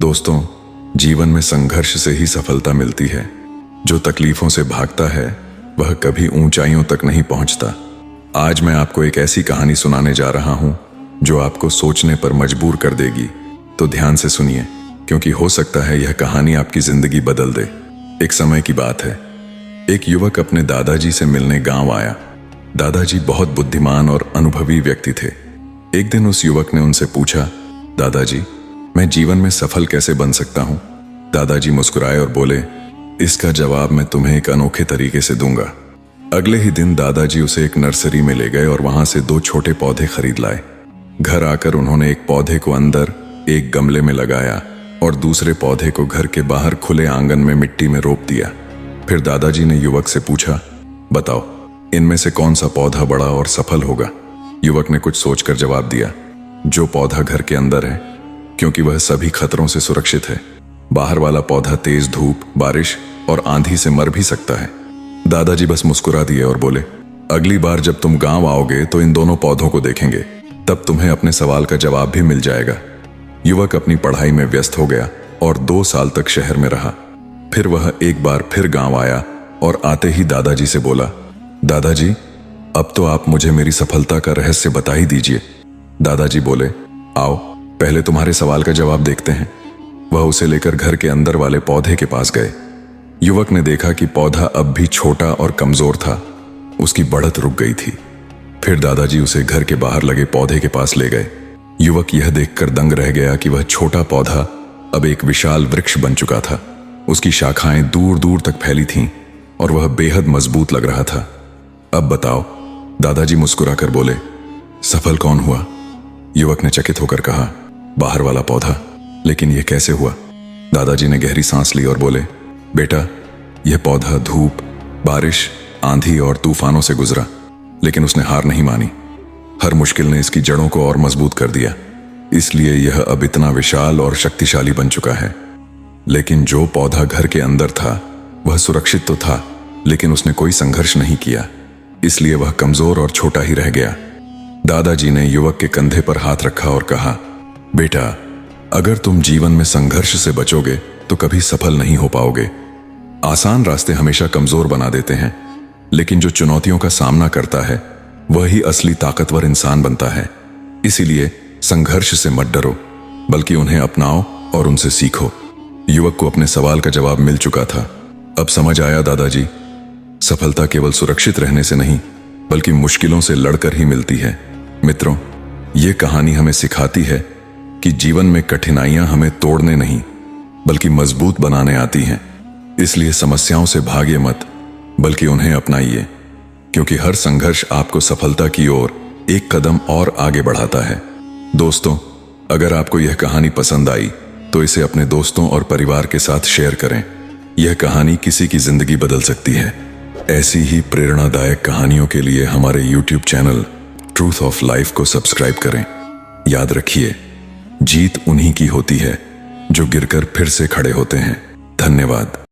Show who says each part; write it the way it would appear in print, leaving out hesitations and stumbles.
Speaker 1: दोस्तों, जीवन में संघर्ष से ही सफलता मिलती है। जो तकलीफों से भागता है वह कभी ऊंचाइयों तक नहीं पहुंचता। आज मैं आपको एक ऐसी कहानी सुनाने जा रहा हूं जो आपको सोचने पर मजबूर कर देगी। तो ध्यान से सुनिए, क्योंकि हो सकता है यह कहानी आपकी जिंदगी बदल दे। एक समय की बात है, एक युवक अपने दादाजी से मिलने गांव आया। दादाजी बहुत बुद्धिमान और अनुभवी व्यक्ति थे। एक दिन उस युवक ने उनसे पूछा, दादाजी, मैं जीवन में सफल कैसे बन सकता हूं? दादाजी मुस्कुराए और बोले, इसका जवाब मैं तुम्हें एक अनोखे तरीके से दूंगा। अगले ही दिन दादाजी उसे एक नर्सरी में ले गए और वहां से 2 छोटे पौधे खरीद लाए। घर आकर उन्होंने एक पौधे को अंदर एक गमले में लगाया और दूसरे पौधे को घर के बाहर खुले आंगन में मिट्टी में रोप दिया। फिर दादाजी ने युवक से पूछा, बताओ, इनमें से कौन सा पौधा बड़ा और सफल होगा? युवक ने कुछ सोचकर जवाब दिया, जो पौधा घर के अंदर है, क्योंकि वह सभी खतरों से सुरक्षित है। बाहर वाला पौधा तेज धूप, बारिश और आंधी से मर भी सकता है। दादाजी बस मुस्कुरा दिए और बोले, अगली बार जब तुम गांव आओगे तो इन दोनों पौधों को देखेंगे, तब तुम्हें अपने सवाल का जवाब भी मिल जाएगा। युवक अपनी पढ़ाई में व्यस्त हो गया और 2 साल तक शहर में रहा। फिर वह एक बार फिर गांव आया और आते ही दादाजी से बोला, दादाजी, अब तो आप मुझे मेरी सफलता का रहस्य बता ही दीजिए। दादाजी बोले, आओ, पहले तुम्हारे सवाल का जवाब देखते हैं। वह उसे लेकर घर के अंदर वाले पौधे के पास गए। युवक ने देखा कि पौधा अब भी छोटा और कमजोर था। उसकी बढ़त रुक गई थी। फिर दादाजी उसे घर के बाहर लगे पौधे के पास ले गए। युवक यह देखकर दंग रह गया कि वह छोटा पौधा अब एक विशाल वृक्ष बन चुका था। उसकी शाखाएं दूर दूर तक फैली थीं और वह बेहद मजबूत लग रहा था। अब बताओ, दादाजी मुस्कुराकर बोले, सफल कौन हुआ? युवक ने चकित होकर कहा, बाहर वाला पौधा। लेकिन यह कैसे हुआ? दादाजी ने गहरी सांस ली और बोले, बेटा, यह पौधा धूप, बारिश, आंधी और तूफानों से गुजरा, लेकिन उसने हार नहीं मानी। हर मुश्किल ने इसकी जड़ों को और मजबूत कर दिया, इसलिए यह अब इतना विशाल और शक्तिशाली बन चुका है। लेकिन जो पौधा घर के अंदर था वह सुरक्षित तो था, लेकिन उसने कोई संघर्ष नहीं किया, इसलिए वह कमजोर और छोटा ही रह गया। दादाजी ने युवक के कंधे पर हाथ रखा और कहा, बेटा, अगर तुम जीवन में संघर्ष से बचोगे तो कभी सफल नहीं हो पाओगे। आसान रास्ते हमेशा कमजोर बना देते हैं, लेकिन जो चुनौतियों का सामना करता है वही असली ताकतवर इंसान बनता है। इसीलिए संघर्ष से मत डरो, बल्कि उन्हें अपनाओ और उनसे सीखो। युवक को अपने सवाल का जवाब मिल चुका था। अब समझ आया दादाजी, सफलता केवल सुरक्षित रहने से नहीं, बल्कि मुश्किलों से लड़कर ही मिलती है। मित्रों, ये कहानी हमें सिखाती है कि जीवन में कठिनाइयां हमें तोड़ने नहीं, बल्कि मजबूत बनाने आती हैं। इसलिए समस्याओं से भागिए मत, बल्कि उन्हें अपनाइए, क्योंकि हर संघर्ष आपको सफलता की ओर एक कदम और आगे बढ़ाता है। दोस्तों, अगर आपको यह कहानी पसंद आई तो इसे अपने दोस्तों और परिवार के साथ शेयर करें। यह कहानी किसी की जिंदगी बदल सकती है। ऐसी ही प्रेरणादायक कहानियों के लिए हमारे YouTube channel truth of life को सब्सक्राइब करें। याद रखिए, जीत उन्हीं की होती है जो गिरकर फिर से खड़े होते हैं। धन्यवाद।